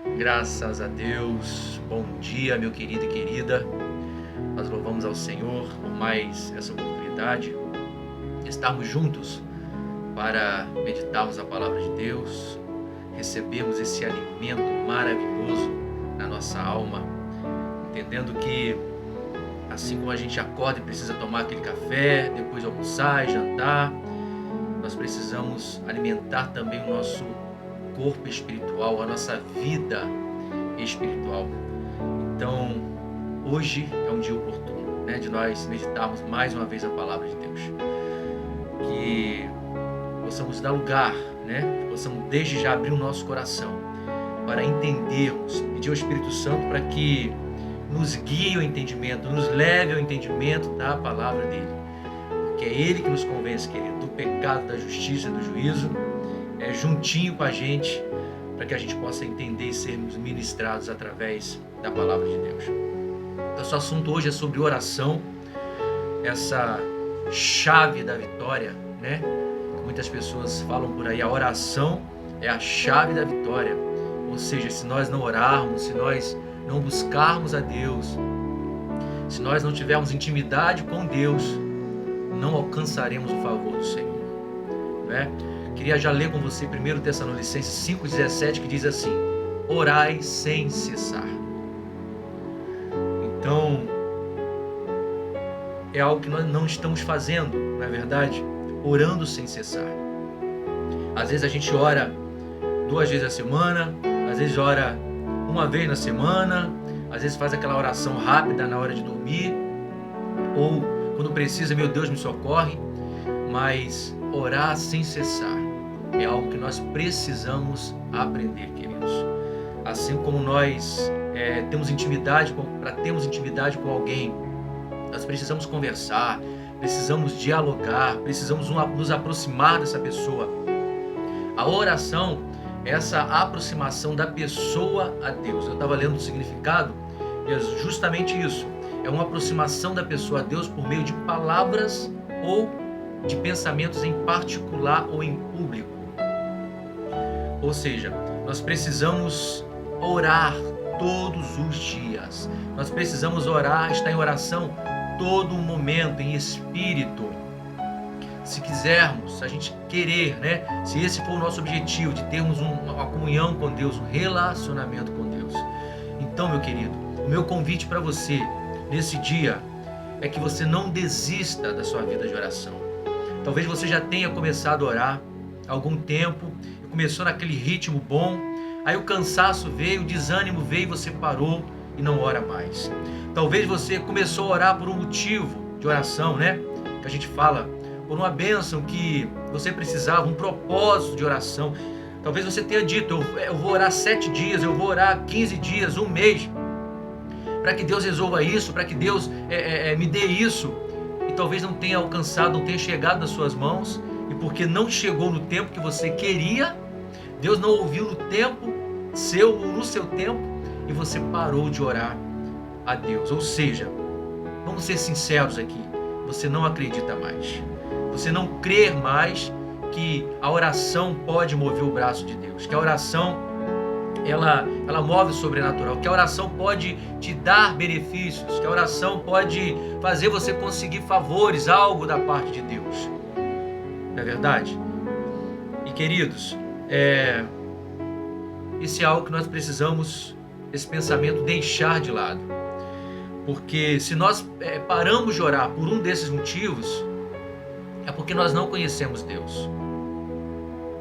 Graças a Deus, bom dia, meu querido e querida. Nós louvamos ao Senhor por mais essa oportunidade de estarmos juntos para meditarmos a palavra de Deus, recebermos esse alimento maravilhoso na nossa alma, entendendo que assim como a gente acorda e precisa tomar aquele café, depois almoçar e jantar, nós precisamos alimentar também o nosso corpo espiritual, a nossa vida espiritual. Então, hoje é um dia oportuno, né, de nós meditarmos mais uma vez a palavra de Deus. Que possamos dar lugar, né, que possamos desde já abrir o nosso coração para entendermos, pedir ao Espírito Santo para que nos guie ao entendimento, nos leve ao entendimento da palavra dele. Porque é ele que nos convence, querido, do pecado, da justiça e do juízo, juntinho com a gente, para que a gente possa entender e sermos ministrados através da palavra de Deus. Nosso assunto hoje é sobre oração, essa chave da vitória, né? Muitas pessoas falam por aí, a oração é a chave da vitória. Ou seja, se nós não orarmos, se nós não buscarmos a Deus, se nós não tivermos intimidade com Deus, não alcançaremos o favor do Senhor, não é? Queria já ler com você 1 Tessalonicenses 5,17, que diz assim: orai sem cessar. Então, é algo que nós não estamos fazendo, não é verdade? Orando sem cessar. Às vezes a gente ora 2 vezes a semana, às vezes ora uma vez na semana, às vezes faz aquela oração rápida na hora de dormir, ou quando precisa, meu Deus, me socorre. Mas orar sem cessar é algo que nós precisamos aprender, queridos. Assim como nós temos intimidade, para termos intimidade com alguém, nós precisamos conversar, precisamos dialogar, precisamos nos aproximar dessa pessoa. A oração é essa aproximação da pessoa a Deus. Eu estava lendo o significado e é justamente isso. É uma aproximação da pessoa a Deus por meio de palavras ou de pensamentos em particular ou em público. Ou seja, nós precisamos orar todos os dias. Nós precisamos orar, estar em oração todo momento, em espírito. Se quisermos, se a gente querer, né? Se esse for o nosso objetivo, de termos uma comunhão com Deus, um relacionamento com Deus. Então, meu querido, o meu convite para você nesse dia é que você não desista da sua vida de oração. Talvez você já tenha começado a orar há algum tempo, começou naquele ritmo bom, aí o cansaço veio, o desânimo veio e você parou e não ora mais. Talvez você começou a orar por um motivo de oração, né? Que a gente fala, por uma bênção que você precisava, um propósito de oração. Talvez você tenha dito, eu vou orar 7 dias, eu vou orar 15 dias, um mês, para que Deus resolva isso, para que Deus me dê isso. E talvez não tenha alcançado, não tenha chegado nas suas mãos, e porque não chegou no tempo que você queria, Deus não ouviu no tempo seu ou no seu tempo, e você parou de orar a Deus. Ou seja, vamos ser sinceros aqui, você não acredita mais, você não crê mais que a oração pode mover o braço de Deus, que a oração ela move o sobrenatural, que a oração pode te dar benefícios, que a oração pode fazer você conseguir favores, algo da parte de Deus. Não é verdade? E queridos, esse é algo que nós precisamos, esse pensamento, deixar de lado. Porque se nós paramos de orar por um desses motivos, é porque nós não conhecemos Deus.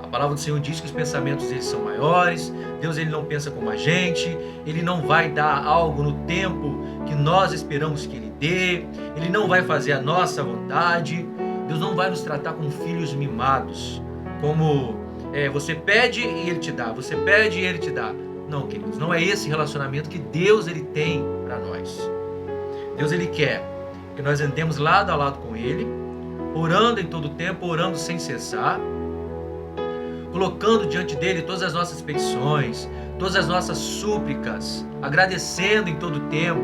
A palavra do Senhor diz que os pensamentos deles são maiores. Deus, ele não pensa como a gente, ele não vai dar algo no tempo que nós esperamos que ele dê, ele não vai fazer a nossa vontade. Deus não vai nos tratar como filhos mimados, como você pede e ele te dá, você pede e ele te dá. Não, queridos, não é esse relacionamento que Deus ele tem para nós. Deus ele quer que nós andemos lado a lado com ele, orando em todo o tempo, orando sem cessar, colocando diante dele todas as nossas petições, todas as nossas súplicas, agradecendo em todo o tempo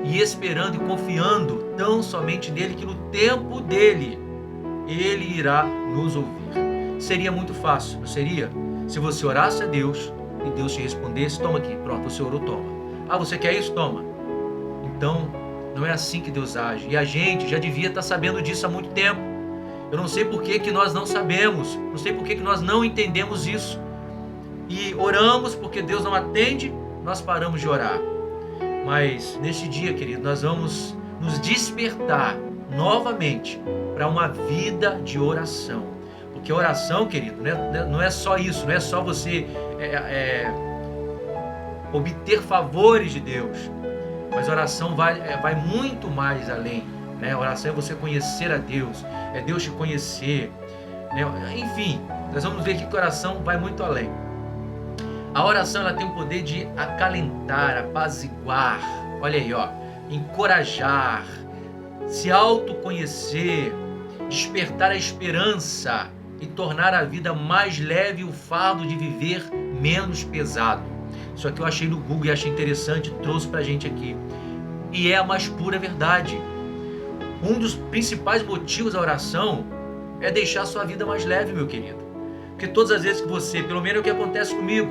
e esperando e confiando tão somente nele, que no tempo dele ele irá nos ouvir. Seria muito fácil, não seria? Se você orasse a Deus e Deus te respondesse: toma aqui, pronto, você orou, toma. Ah, você quer isso? Toma. Então, não é assim que Deus age. E a gente já devia estar sabendo disso há muito tempo. Eu não sei por que nós não sabemos, não sei por que nós não entendemos isso. E oramos porque Deus não atende, nós paramos de orar. Mas neste dia, querido, nós vamos nos despertar novamente para uma vida de oração. Porque oração, querido, não é só isso, não é só você obter favores de Deus. Mas a oração vai muito mais além. Né? A oração é você conhecer a Deus, é Deus te conhecer. Né? Enfim, nós vamos ver aqui que a oração vai muito além. A oração ela tem o poder de acalentar, apaziguar, olha aí, ó, encorajar, se autoconhecer, despertar a esperança e tornar a vida mais leve e o fardo de viver menos pesado. Isso aqui eu achei no Google e achei interessante, trouxe pra gente aqui. E é a mais pura verdade. Um dos principais motivos da oração é deixar a sua vida mais leve, meu querido. Porque todas as vezes que você, pelo menos é o que acontece comigo,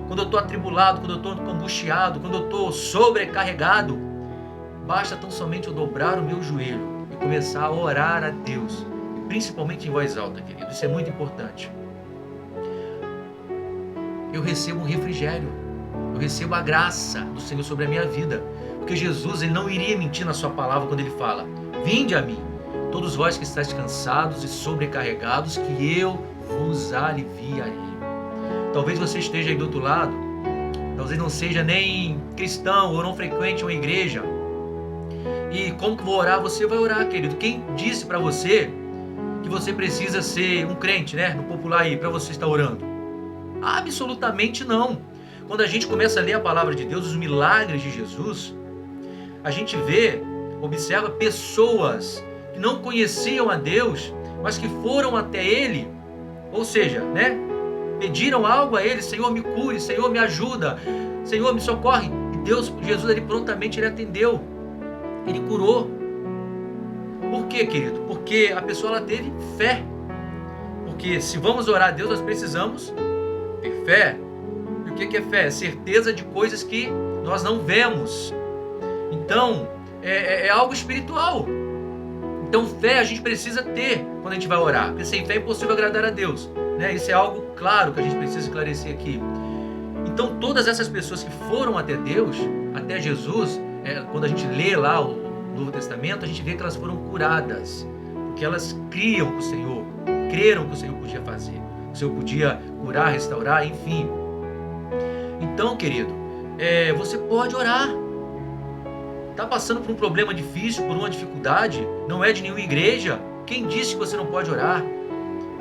quando eu estou atribulado, quando eu estou angustiado, quando eu estou sobrecarregado, basta tão somente eu dobrar o meu joelho e começar a orar a Deus, e principalmente em voz alta, querido, isso é muito importante. Eu recebo um refrigério, eu recebo a graça do Senhor sobre a minha vida, porque Jesus ele não iria mentir na sua palavra quando ele fala: vinde a mim, todos vós que estáis cansados e sobrecarregados, que eu vos aliviarei. Talvez você esteja aí do outro lado, talvez não seja nem cristão ou não frequente uma igreja. E como que vou orar? Você vai orar, querido. Quem disse para você que você precisa ser um crente, né? No popular aí, para você estar orando? Absolutamente não. Quando a gente começa a ler a palavra de Deus, os milagres de Jesus, a gente vê, observa pessoas que não conheciam a Deus, mas que foram até Ele, ou seja, né? Pediram algo a Ele: Senhor, me cure, Senhor, me ajuda, Senhor, me socorre. E Deus, Jesus, Ele prontamente Ele atendeu, Ele curou. Por quê, querido? Porque a pessoa ela teve fé. Porque se vamos orar a Deus, nós precisamos ter fé. E o que é fé? É certeza de coisas que nós não vemos. Então, é algo espiritual. Então, fé a gente precisa ter quando a gente vai orar, porque sem fé é impossível agradar a Deus. Né? Isso é algo claro que a gente precisa esclarecer aqui. Então, todas essas pessoas que foram até Deus, até Jesus, quando a gente lê lá o Novo Testamento, a gente vê que elas foram curadas, porque elas criam que o Senhor, creram que o Senhor podia fazer, o Senhor podia curar, restaurar, enfim. Então, querido, você pode orar. Está passando por um problema difícil, por uma dificuldade, não é de nenhuma igreja, quem disse que você não pode orar?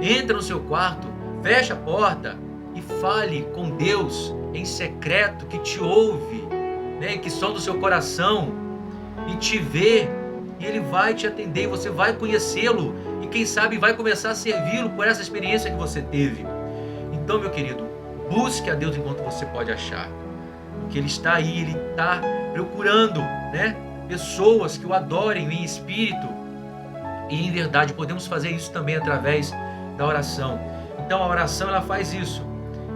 Entra no seu quarto, fecha a porta e fale com Deus em secreto, que te ouve, né, que sonda o seu coração e te vê, e Ele vai te atender, e você vai conhecê-lo, e quem sabe vai começar a servi-lo por essa experiência que você teve. Então, meu querido, busque a Deus enquanto você pode achar, porque Ele está aí, Ele está procurando, né, pessoas que o adorem em espírito e em verdade. Podemos fazer isso também através da oração. Então a oração ela faz isso,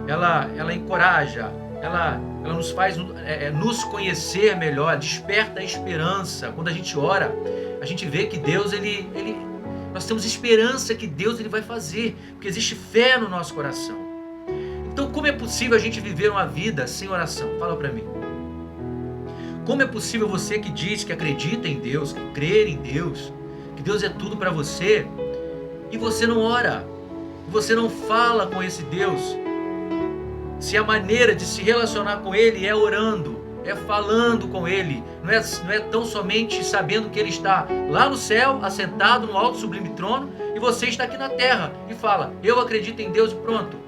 ela encoraja, ela nos faz nos conhecer melhor, desperta a esperança. Quando a gente ora, a gente vê que Deus nós temos esperança que Deus ele vai fazer, porque existe fé no nosso coração. Então, como é possível a gente viver uma vida sem oração? Fala para mim. Como é possível você que diz que acredita em Deus, que crê em Deus, que Deus é tudo para você, e você não ora, você não fala com esse Deus? Se a maneira de se relacionar com Ele é orando, é falando com Ele, não é tão somente sabendo que Ele está lá no céu, assentado no alto sublime trono, e você está aqui na terra e fala: eu acredito em Deus e pronto.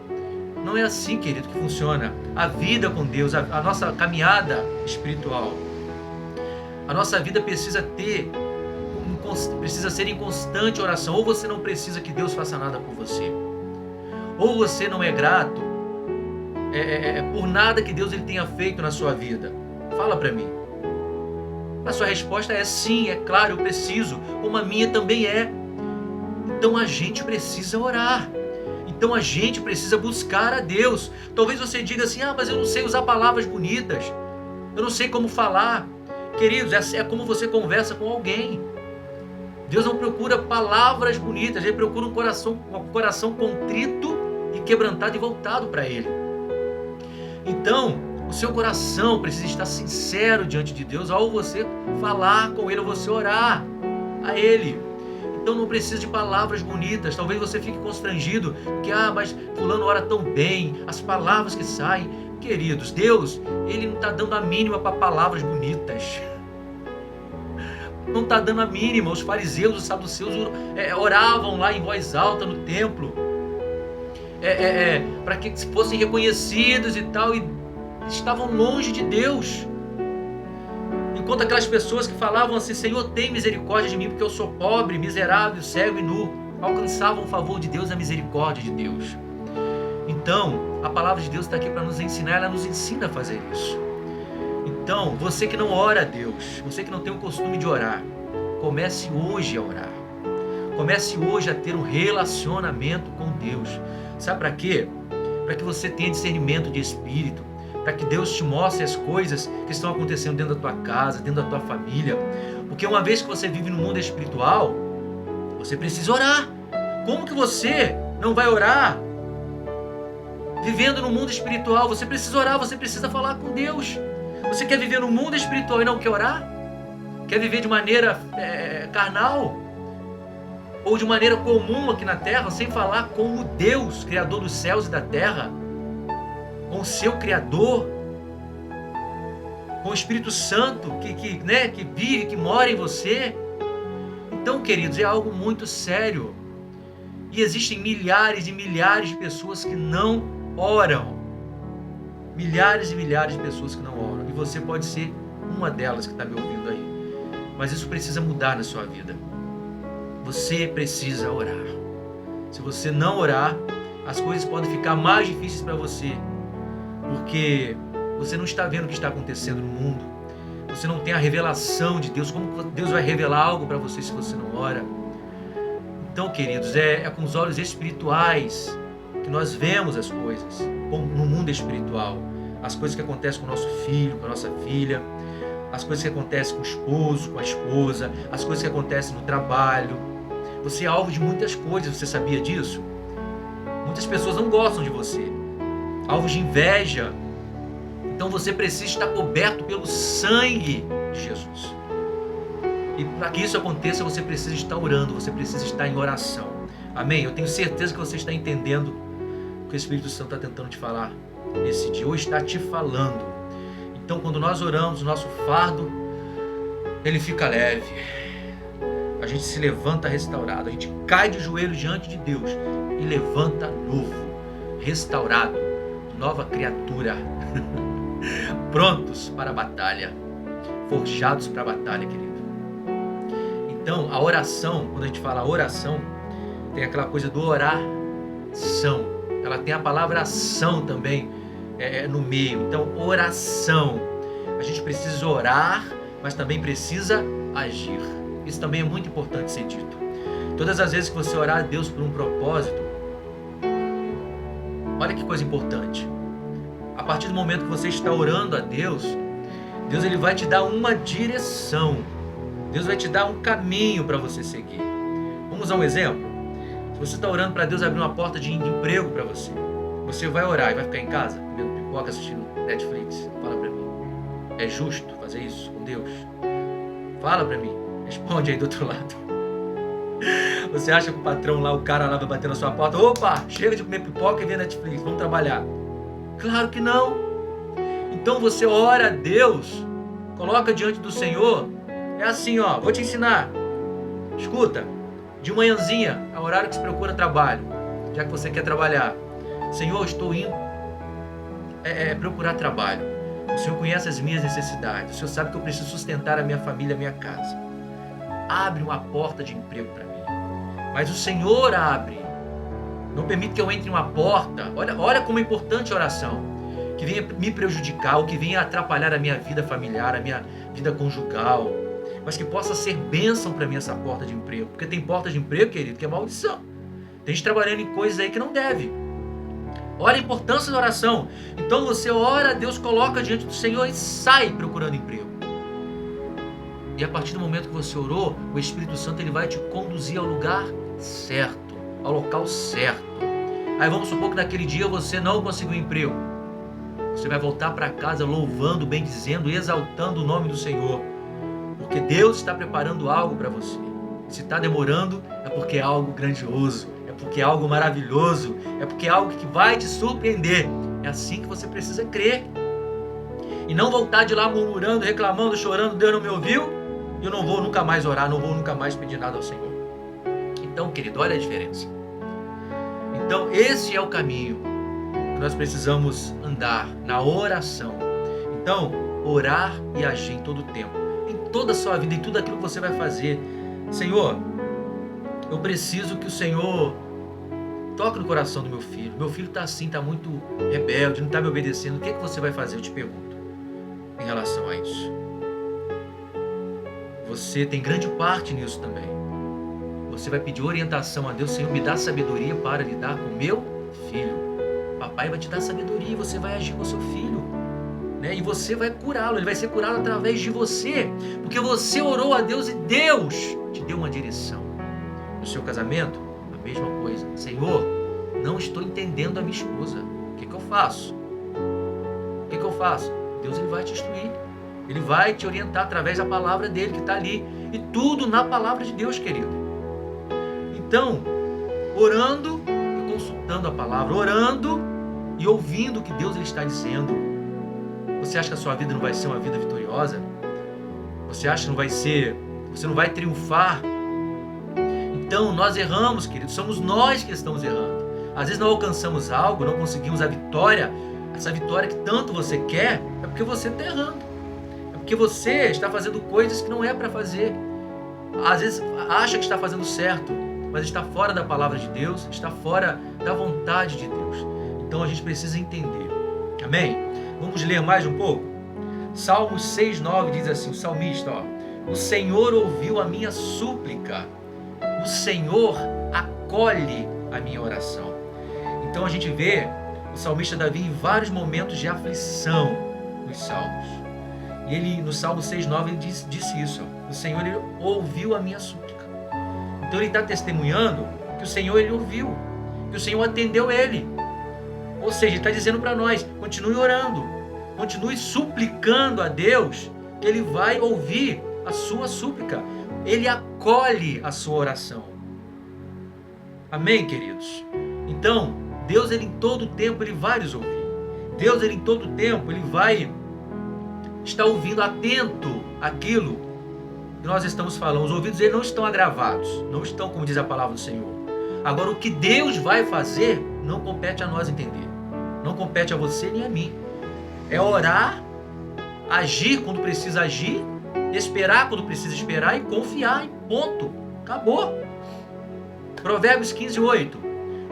Não é assim, querido, que funciona a vida com Deus, a nossa caminhada espiritual. A nossa vida precisa ser em constante oração. Ou você não precisa que Deus faça nada por você, ou você não é grato por nada que Deus ele tenha feito na sua vida. Fala para mim. A sua resposta é sim, é claro, eu preciso, como a minha também é. Então a gente precisa orar. Então a gente precisa buscar a Deus. Talvez você diga assim, mas eu não sei usar palavras bonitas, eu não sei como falar. Queridos, é como você conversa com alguém. Deus não procura palavras bonitas, Ele procura um coração contrito e quebrantado e voltado para Ele. Então, o seu coração precisa estar sincero diante de Deus ao você falar com Ele, ao você orar a Ele. Então não precisa de palavras bonitas. Talvez você fique constrangido, porque mas fulano ora tão bem, as palavras que saem. Queridos, Deus, Ele não está dando a mínima para palavras bonitas. Não está dando a mínima. Os fariseus, os saduceus oravam lá em voz alta no templo, para que fossem reconhecidos e tal, e estavam longe de Deus. Enquanto aquelas pessoas que falavam assim, Senhor, tem misericórdia de mim, porque eu sou pobre, miserável, cego e nu, alcançavam o favor de Deus e a misericórdia de Deus. Então, a palavra de Deus está aqui para nos ensinar, ela nos ensina a fazer isso. Então, você que não ora a Deus, você que não tem o costume de orar, comece hoje a orar. Comece hoje a ter um relacionamento com Deus. Sabe para quê? Para que você tenha discernimento de espírito, para que Deus te mostre as coisas que estão acontecendo dentro da tua casa, dentro da tua família. Porque uma vez que você vive no mundo espiritual, você precisa orar. Como que você não vai orar? Vivendo no mundo espiritual, você precisa orar, você precisa falar com Deus. Você quer viver no mundo espiritual e não quer orar? Quer viver de maneira carnal? Ou de maneira comum aqui na terra, sem falar com o Deus, Criador dos céus e da terra? Com o seu Criador? Com o Espírito Santo que vive, que mora em você? Então, queridos, é algo muito sério. E existem milhares e milhares de pessoas que não oram. Milhares e milhares de pessoas que não oram. E você pode ser uma delas que está me ouvindo aí. Mas isso precisa mudar na sua vida. Você precisa orar. Se você não orar, as coisas podem ficar mais difíceis para você. Porque você não está vendo o que está acontecendo no mundo. Você não tem a revelação de Deus. Como Deus vai revelar algo para você se você não ora? Então, queridos, é com os olhos espirituais que nós vemos as coisas no mundo espiritual. As coisas que acontecem com o nosso filho, com a nossa filha, as coisas que acontecem com o esposo, com a esposa, as coisas que acontecem no trabalho. Você é alvo de muitas coisas, você sabia disso? Muitas pessoas não gostam de você, alvo de inveja. Então você precisa estar coberto pelo sangue de Jesus. E para que isso aconteça, você precisa estar orando, você precisa estar em oração. Amém? Eu tenho certeza que você está entendendo o que o Espírito Santo está tentando te falar nesse dia, ou está te falando. Então, quando nós oramos, o nosso fardo, ele fica leve. A gente se levanta restaurado, a gente cai de joelho diante de Deus e levanta novo, restaurado, nova criatura. Prontos para a batalha, forjados para a batalha, querido. Então, a oração, quando a gente fala oração, tem aquela coisa do oração. Ela tem a palavra ação também no meio. Então, oração. A gente precisa orar, mas também precisa agir. Isso também é muito importante ser dito. Todas as vezes que você orar a Deus por um propósito, olha que coisa importante. A partir do momento que você está orando a Deus, Deus ele vai te dar uma direção. Deus vai te dar um caminho para você seguir. Vamos usar um exemplo? Se você está orando para Deus abrir uma porta de emprego para você, você vai orar e vai ficar em casa, comendo pipoca, assistindo Netflix? Fala para mim. É justo fazer isso com Deus? Fala para mim. Responde aí do outro lado. Você acha que o patrão lá, o cara lá vai bater na sua porta? Opa, chega de comer pipoca e ver Netflix, vamos trabalhar. Claro que não. Então você ora a Deus, coloca diante do Senhor. É assim, vou te ensinar. Escuta, de manhãzinha é o horário que se procura trabalho, já que você quer trabalhar. Senhor, estou indo procurar trabalho. O Senhor conhece as minhas necessidades. O Senhor sabe que eu preciso sustentar a minha família, a minha casa. Abre uma porta de emprego para mim. Mas o Senhor abre. Não permite que eu entre em uma porta. Olha como é importante a oração. Que venha me prejudicar, ou que venha atrapalhar a minha vida familiar, a minha vida conjugal. Mas que possa ser bênção para mim essa porta de emprego. Porque tem porta de emprego, querido, que é maldição. Tem gente trabalhando em coisas aí que não deve. Olha a importância da oração. Então você ora, Deus coloca diante do Senhor e sai procurando emprego. E a partir do momento que você orou, o Espírito Santo ele vai te conduzir ao lugar certo, ao local certo. Aí vamos supor que naquele dia você não conseguiu emprego. Você vai voltar para casa louvando, bendizendo, exaltando o nome do Senhor. Porque Deus está preparando algo para você. Se está demorando, é porque é algo grandioso, é porque é algo maravilhoso, é porque é algo que vai te surpreender. É assim que você precisa crer. E não voltar de lá murmurando, reclamando, chorando, Deus não me ouviu, eu não vou nunca mais orar, não vou nunca mais pedir nada ao Senhor. Então, querido, olha a diferença. Então, esse é o caminho que nós precisamos andar na oração. Então, orar e agir em todo o tempo, em toda a sua vida, em tudo aquilo que você vai fazer. Senhor, eu preciso que o Senhor toque no coração do meu filho. Meu filho está assim, está muito rebelde, não está me obedecendo. O que é que você vai fazer? Eu te pergunto em relação a isso. Você tem grande parte nisso também. Você vai pedir orientação a Deus. Senhor, me dá sabedoria para lidar com meu filho. Papai vai te dar sabedoria e você vai agir com o seu filho, né? E você vai curá-lo. Ele vai ser curado através de você, porque você orou a Deus e Deus te deu uma direção. No seu casamento, a mesma coisa. Senhor, não estou entendendo a minha esposa. O que eu faço? O que eu faço? Deus ele vai te instruir. Ele vai te orientar através da palavra dele que está ali. E tudo na palavra de Deus, querido. Então, orando e consultando a palavra, orando e ouvindo o que Deus ele está dizendo. Você acha que a sua vida não vai ser uma vida vitoriosa? Você acha que não vai ser, você não vai triunfar? Então, nós erramos, querido. Somos nós que estamos errando. Às vezes não alcançamos algo, não conseguimos a vitória. Essa vitória que tanto você quer, é porque você está errando. É porque você está fazendo coisas que não é para fazer. Às vezes acha que está fazendo certo, mas está fora da palavra de Deus, está fora da vontade de Deus. Então a gente precisa entender. Amém? Vamos ler mais um pouco? Salmos 6:9 diz assim, o salmista, o Senhor ouviu a minha súplica, o Senhor acolhe a minha oração. Então a gente vê o salmista Davi em vários momentos de aflição nos salmos. E ele, no Salmo 6:9, ele disse isso, o Senhor ele ouviu a minha súplica. Então ele está testemunhando que o Senhor ele ouviu, que o Senhor atendeu ele. Ou seja, ele está dizendo para nós, continue orando, continue suplicando a Deus, que ele vai ouvir a sua súplica. Ele acolhe a sua oração. Amém, queridos? Então, Deus ele em todo tempo ele vai nos ouvir. Deus ele em todo tempo ele vai estar ouvindo, atento àquilo que nós estamos falando. Os ouvidos dele não estão agravados, não estão, como diz a palavra do Senhor. Agora, o que Deus vai fazer não compete a nós entender. Não compete a você nem a mim. É orar, agir quando precisa agir, esperar quando precisa esperar e confiar, e ponto. Acabou. Provérbios 15:8.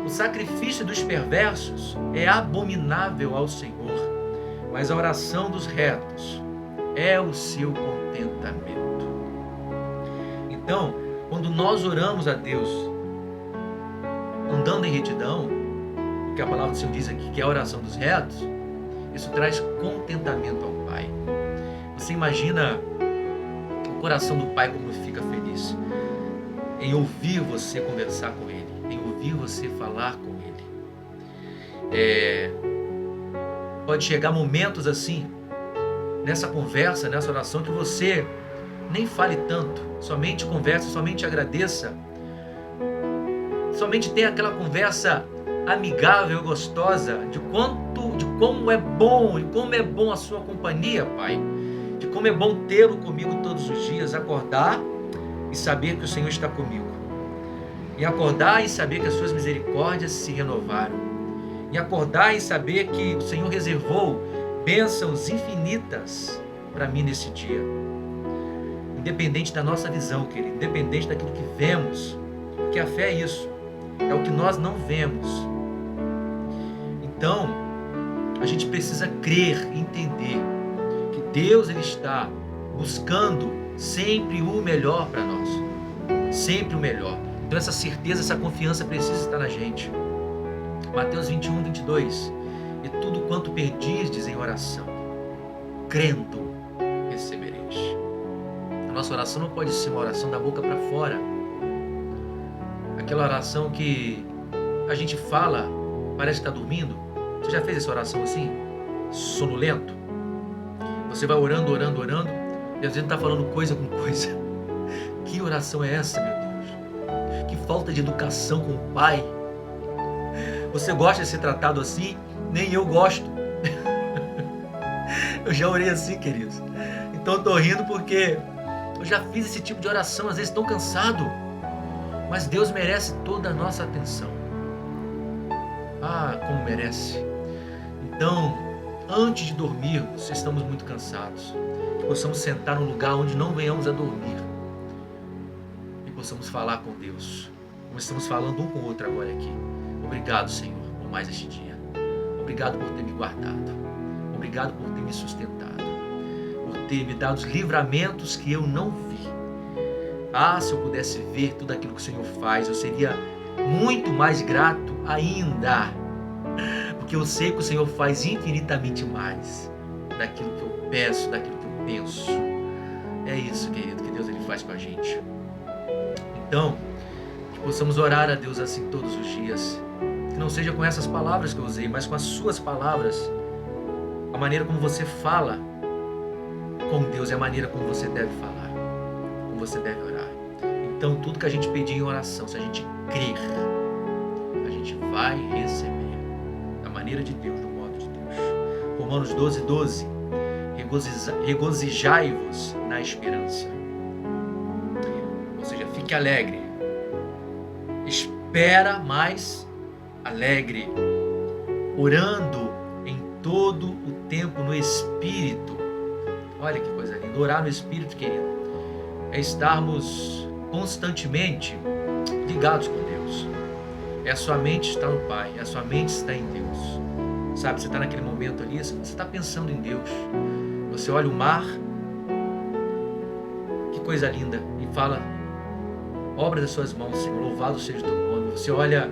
O sacrifício dos perversos é abominável ao Senhor, mas a oração dos retos é o seu contentamento. Então, quando nós oramos a Deus, andando em retidão, o que a palavra do Senhor diz aqui, que é a oração dos retos, isso traz contentamento ao Pai. Você imagina o coração do Pai como fica feliz em ouvir você conversar com Ele, em ouvir você falar com Ele. Pode chegar momentos assim, nessa conversa, nessa oração, que você nem fale tanto, somente converse, somente agradeça, somente tenha aquela conversa amigável e gostosa de como é bom a sua companhia, Pai, de como é bom tê-lo comigo todos os dias, acordar e saber que o Senhor está comigo, e acordar e saber que as suas misericórdias se renovaram, e acordar e saber que o Senhor reservou bênçãos infinitas para mim nesse dia, independente da nossa visão, querido, independente daquilo que vemos, porque a fé é isso, é o que nós não vemos. Então, a gente precisa crer, entender que Deus ele está buscando sempre o melhor para nós, sempre o melhor. Então essa certeza, essa confiança precisa estar na gente. Mateus 21, 22. E tudo quanto pedisdes em oração, crendo, recebereis. A nossa oração não pode ser uma oração da boca para fora. Aquela oração que a gente fala, parece que está dormindo. Você já fez essa oração assim? Sonolento? Você vai orando, orando, orando, e às vezes está falando coisa com coisa. Que oração é essa, meu Deus? Que falta de educação com o Pai. Você gosta de ser tratado assim? Nem eu gosto. Eu já orei assim, queridos. Então eu tô rindo porque eu já fiz esse tipo de oração, às vezes tão cansado. Mas Deus merece toda a nossa atenção. Ah, como merece. Então, antes de dormirmos, se estamos muito cansados, que possamos sentar num lugar onde não venhamos a dormir e possamos falar com Deus, como estamos falando um com o outro agora aqui. Obrigado, Senhor, por mais este dia. Obrigado por ter me guardado. Obrigado por ter me sustentado. Por ter me dado os livramentos que eu não vi. Ah, se eu pudesse ver tudo aquilo que o Senhor faz, eu seria muito mais grato ainda. Porque eu sei que o Senhor faz infinitamente mais daquilo que eu peço, daquilo que eu penso. É isso, querido, que Deus ele faz com a gente. Então, que possamos orar a Deus assim todos os dias. Que não seja com essas palavras que eu usei, mas com as suas palavras. A maneira como você fala com Deus é a maneira como você deve falar, como você deve orar. Então, tudo que a gente pedir em oração, se a gente crer, a gente vai receber. Da maneira de Deus, do modo de Deus. Romanos 12, 12. Regozijai-vos na esperança. Ou seja, fique alegre. Espera mais alegre. Orando em todo o tempo no Espírito. Olha que coisa linda. Orar no Espírito, querido, é estarmos constantemente ligados com Deus. É a sua mente estar no Pai, é a sua mente estar em Deus. Sabe, você está naquele momento ali, você está pensando em Deus. Você olha o mar, que coisa linda, e fala, obra das suas mãos, Senhor, louvado seja o teu nome. Você olha,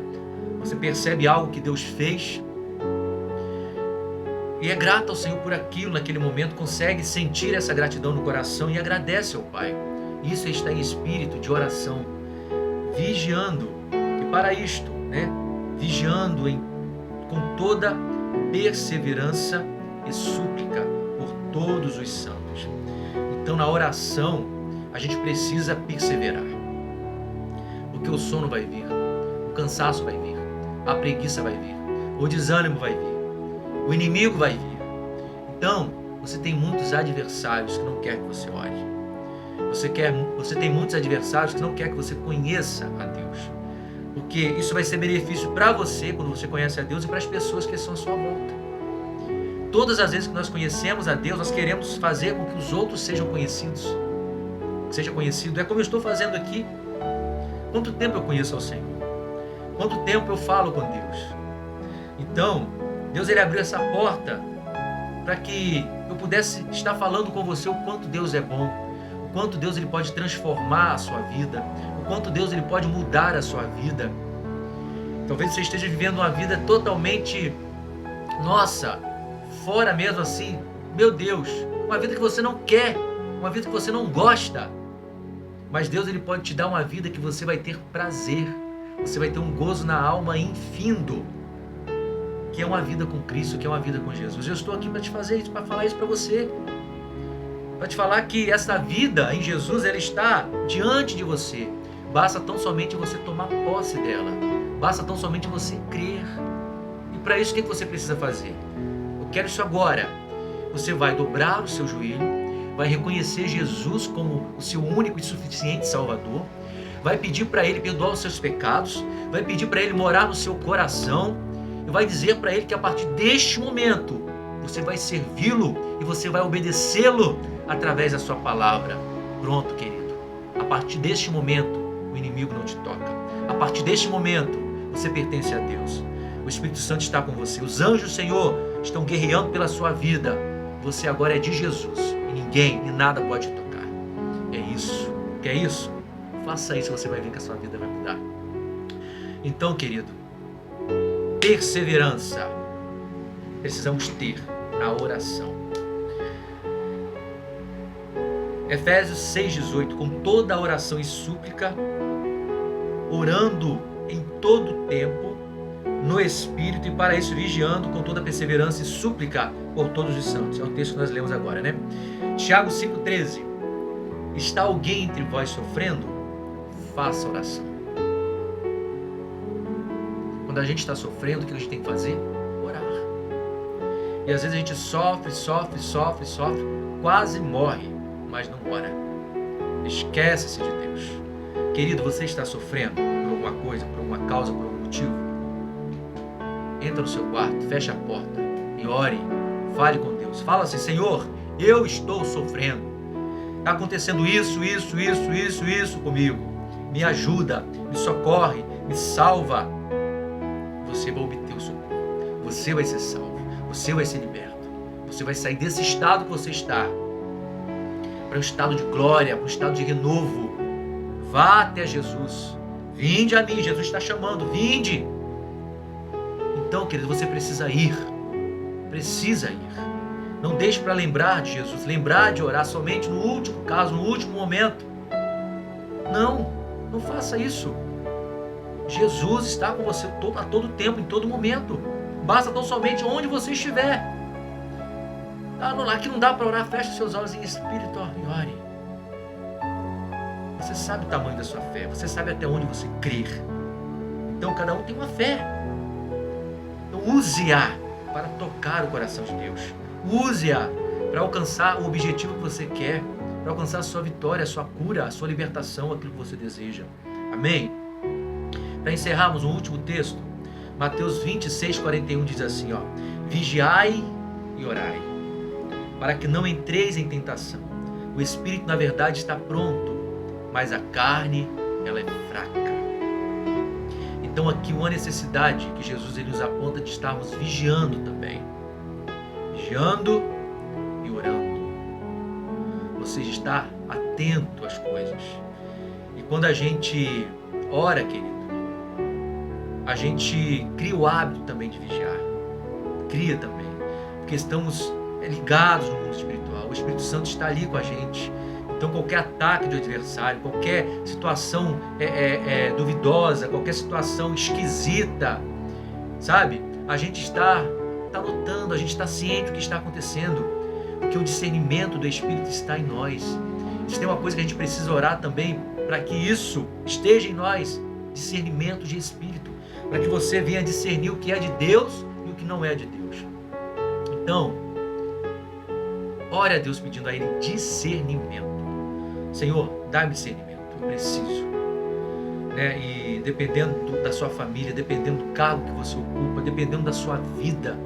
você percebe algo que Deus fez, e é grato ao Senhor por aquilo naquele momento, consegue sentir essa gratidão no coração e agradece ao Pai. Isso é estar em espírito de oração, vigiando, e para isto, vigiando com toda perseverança e súplica por todos os santos. Então, na oração, a gente precisa perseverar, porque o sono vai vir, o cansaço vai vir, a preguiça vai vir, o desânimo vai vir, o inimigo vai vir. Então, você tem muitos adversários que não querem que você ore. Você tem muitos adversários que não querem que você conheça a Deus. Porque isso vai ser benefício para você quando você conhece a Deus e para as pessoas que estão à sua volta. Todas as vezes que nós conhecemos a Deus, nós queremos fazer com que os outros sejam conhecidos. Seja conhecido. É como eu estou fazendo aqui. Quanto tempo eu conheço ao Senhor? Quanto tempo eu falo com Deus? Então, Deus ele abriu essa porta para que eu pudesse estar falando com você o quanto Deus é bom, o quanto Deus ele pode transformar a sua vida, o quanto Deus ele pode mudar a sua vida. Talvez você esteja vivendo uma vida totalmente, fora mesmo assim, meu Deus, uma vida que você não quer, uma vida que você não gosta. Mas Deus ele pode te dar uma vida que você vai ter prazer, você vai ter um gozo na alma infindo, que é uma vida com Cristo, que é uma vida com Jesus. Eu estou aqui para te fazer isso, para falar isso para você, para te falar que essa vida em Jesus, ela está diante de você. Basta tão somente você tomar posse dela, basta tão somente você crer. E para isso, o que você precisa fazer? Eu quero isso agora. Você vai dobrar o seu joelho, vai reconhecer Jesus como o seu único e suficiente Salvador, vai pedir para Ele perdoar os seus pecados, vai pedir para Ele morar no seu coração, e vai dizer para Ele que a partir deste momento você vai servi-lo e você vai obedecê-lo através da sua palavra. Pronto, querido. A partir deste momento o inimigo não te toca. A partir deste momento você pertence a Deus. O Espírito Santo está com você. Os anjos do Senhor estão guerreando pela sua vida. Você agora é de Jesus e ninguém e nada pode te tocar. É isso. Quer isso? Faça isso, você vai ver que a sua vida vai mudar. Então, querido, perseverança precisamos ter na oração. Efésios 6,18, com toda a oração e súplica, orando em todo o tempo, no Espírito, e para isso vigiando com toda perseverança e súplica por todos os santos. É o texto que nós lemos agora, né? Tiago 5,13. Está alguém entre vós sofrendo? Faça oração. Quando a gente está sofrendo, o que a gente tem que fazer? Orar. E às vezes a gente sofre, quase morre, mas não ora. Esquece-se de Deus. Querido, você está sofrendo por alguma coisa, por alguma causa, por algum motivo? Entra no seu quarto, fecha a porta e ore. Fale com Deus. Fala assim: Senhor, eu estou sofrendo. Está acontecendo isso comigo. Me ajuda, me socorre, me salva. Você vai obter o socorro. Você vai ser salvo. Você vai ser liberto. Você vai sair desse estado que você está para um estado de glória, para um estado de renovo. Vá até Jesus. Vinde a mim. Jesus está chamando. Vinde. Então, querido, você precisa ir. Precisa ir. Não deixe para lembrar de Jesus. Lembrar de orar somente no último caso, no último momento. Não faça isso. Jesus está com você a todo tempo, em todo momento. Basta tão somente onde você estiver. Aqui não dá para orar, feche seus olhos em espírito e ore. Você sabe o tamanho da sua fé, você sabe até onde você crer. Então cada um tem uma fé. Então use-a para tocar o coração de Deus. Use-a para alcançar o objetivo que você quer, para alcançar a sua vitória, a sua cura, a sua libertação, aquilo que você deseja. Amém? Para encerrarmos um último texto, Mateus 26:41 diz assim, vigiai e orai, para que não entreis em tentação. O espírito, na verdade, está pronto, mas a carne, ela é fraca. Então aqui uma necessidade que Jesus ele nos aponta de estarmos vigiando também. Vigiando e orando. Ou seja, estar atento às coisas. E quando a gente ora, querido, a gente cria o hábito também de vigiar. Cria também. Porque estamos ligados no mundo espiritual. O Espírito Santo está ali com a gente. Então qualquer ataque do adversário, qualquer situação duvidosa, qualquer situação esquisita, sabe? A gente está notando, a gente está ciente do que está acontecendo. Porque o discernimento do Espírito está em nós. Se tem uma coisa que a gente precisa orar também, para que isso esteja em nós, discernimento de Espírito. Para que você venha discernir o que é de Deus e o que não é de Deus. Então, ore a Deus pedindo a Ele discernimento. Senhor, dá-me discernimento, eu preciso. E dependendo da sua família, dependendo do cargo que você ocupa, dependendo da sua vida,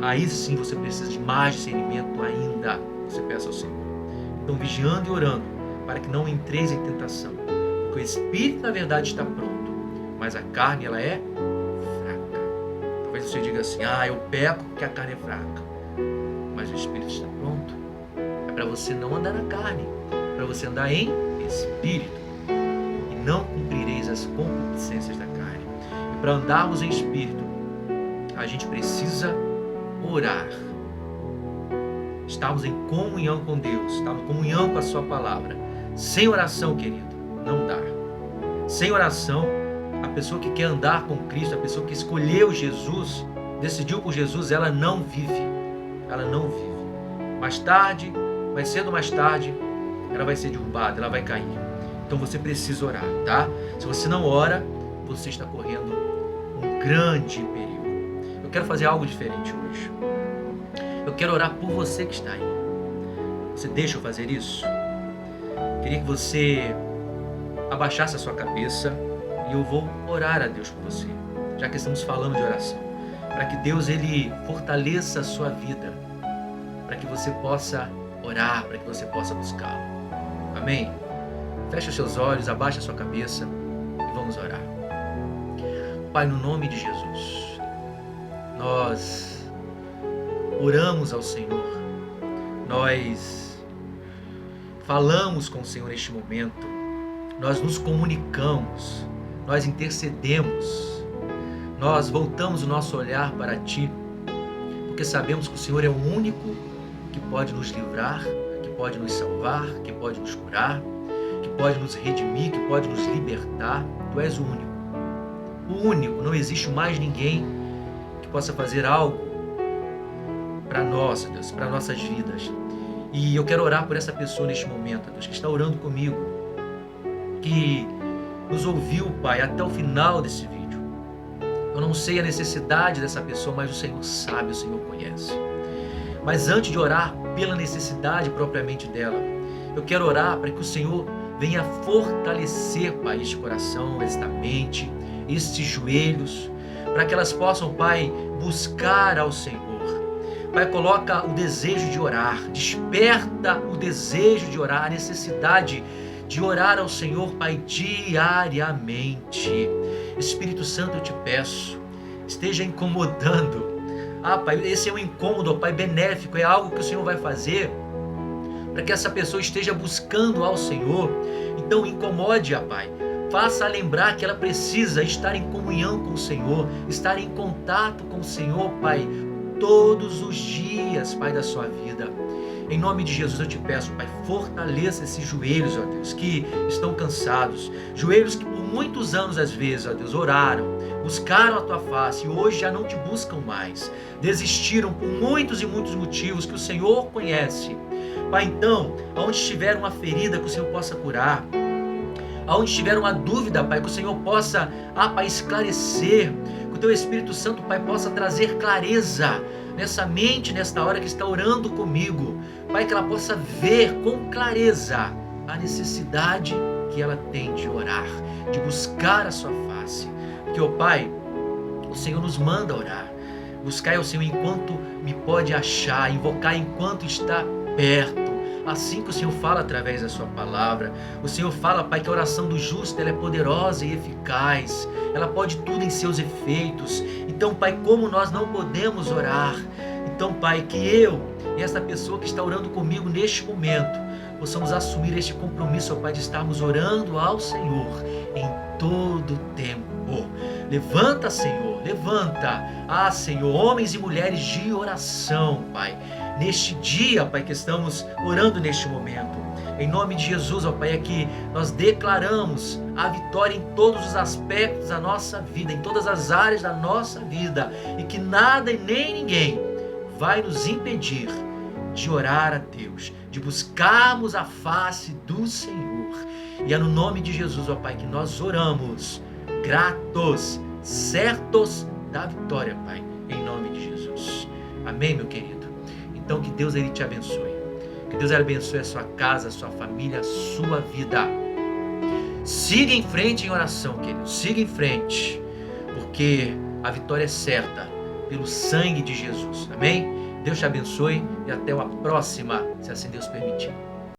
aí sim você precisa de mais discernimento ainda. Você peça ao Senhor. Então, vigiando e orando, para que não entreis em tentação. Porque o Espírito, na verdade, está pronto, mas a carne, ela é fraca. Talvez você diga assim, eu peco porque a carne é fraca. Mas o Espírito está pronto. É para você não andar na carne, para você andar em Espírito. E não cumprireis as concupiscências da carne. E para andarmos em Espírito, a gente precisa orar. Estarmos em comunhão com Deus, estarmos em comunhão com a sua palavra. Sem oração, querido, não dá. Sem oração, a pessoa que quer andar com Cristo, a pessoa que escolheu Jesus, decidiu por Jesus, ela não vive. Ela não vive. Mais tarde, mais cedo ou mais tarde, ela vai ser derrubada, ela vai cair. Então você precisa orar, tá? Se você não ora, você está correndo um grande perigo. Eu quero fazer algo diferente hoje. Eu quero orar por você que está aí. Você deixa eu fazer isso? Queria que você abaixasse a sua cabeça e eu vou orar a Deus por você, já que estamos falando de oração, para que Deus ele fortaleça a sua vida, para que você possa orar, para que você possa buscá-lo. Amém? Feche os seus olhos, abaixa a sua cabeça e vamos orar. Pai, no nome de Jesus, nós oramos ao Senhor, nós falamos com o Senhor neste momento, nós nos comunicamos nós intercedemos, nós voltamos o nosso olhar para Ti, porque sabemos que o Senhor é o único que pode nos livrar, que pode nos salvar, que pode nos curar, que pode nos redimir, que pode nos libertar. Tu és o único. O único, não existe mais ninguém que possa fazer algo para nós, Deus, para nossas vidas. E eu quero orar por essa pessoa neste momento, Deus, que está orando comigo, que nos ouviu, Pai, até o final desse vídeo. Eu não sei a necessidade dessa pessoa, mas o Senhor sabe, o Senhor conhece. Mas antes de orar pela necessidade propriamente dela, eu quero orar para que o Senhor venha fortalecer, Pai, este coração, esta mente, estes joelhos, para que elas possam, Pai, buscar ao Senhor. Pai, coloca o desejo de orar, desperta o desejo de orar, a necessidade de orar ao Senhor, Pai, diariamente. Espírito Santo, eu te peço, esteja incomodando. Pai, esse é um incômodo, Pai, benéfico, é algo que o Senhor vai fazer para que essa pessoa esteja buscando ao Senhor. Então incomode-a, Pai. Faça lembrar que ela precisa estar em comunhão com o Senhor, estar em contato com o Senhor, Pai, todos os dias, Pai, da sua vida. Em nome de Jesus eu te peço, Pai, fortaleça esses joelhos, ó Deus, que estão cansados, joelhos que por muitos anos, às vezes, ó Deus, oraram, buscaram a tua face e hoje já não te buscam mais, desistiram por muitos e muitos motivos que o Senhor conhece. Pai, então, aonde estiver uma ferida, que o Senhor possa curar, aonde estiver uma dúvida, Pai, que o Senhor possa, Pai, esclarecer, que o Teu Espírito Santo, Pai, possa trazer clareza nessa mente, nesta hora que está orando comigo, Pai, que ela possa ver com clareza a necessidade que ela tem de orar, de buscar a sua face, porque, ó Pai, o Senhor nos manda orar, buscar ao Senhor enquanto me pode achar, invocar enquanto está perto, assim que o Senhor fala através da sua palavra. O Senhor fala, Pai, que a oração do justo ela é poderosa e eficaz, ela pode tudo em seus efeitos. Então, Pai, como nós não podemos orar, então, Pai, que eu e essa pessoa que está orando comigo neste momento possamos assumir este compromisso, ó Pai, de estarmos orando ao Senhor em todo o tempo. Levanta, Senhor, levanta, Senhor, homens e mulheres de oração, Pai, neste dia, Pai, que estamos orando neste momento. Em nome de Jesus, ó Pai, é que nós declaramos a vitória em todos os aspectos da nossa vida, em todas as áreas da nossa vida, e que nada e nem ninguém vai nos impedir de orar a Deus, de buscarmos a face do Senhor. E é no nome de Jesus, ó Pai, que nós oramos, gratos, certos da vitória, Pai, em nome de Jesus. Amém, meu querido? Então que Deus ele te abençoe. Que Deus ele abençoe a sua casa, a sua família, a sua vida. Siga em frente em oração, querido. Siga em frente, porque a vitória é certa pelo sangue de Jesus. Amém? Deus te abençoe e até a próxima, se assim Deus permitir.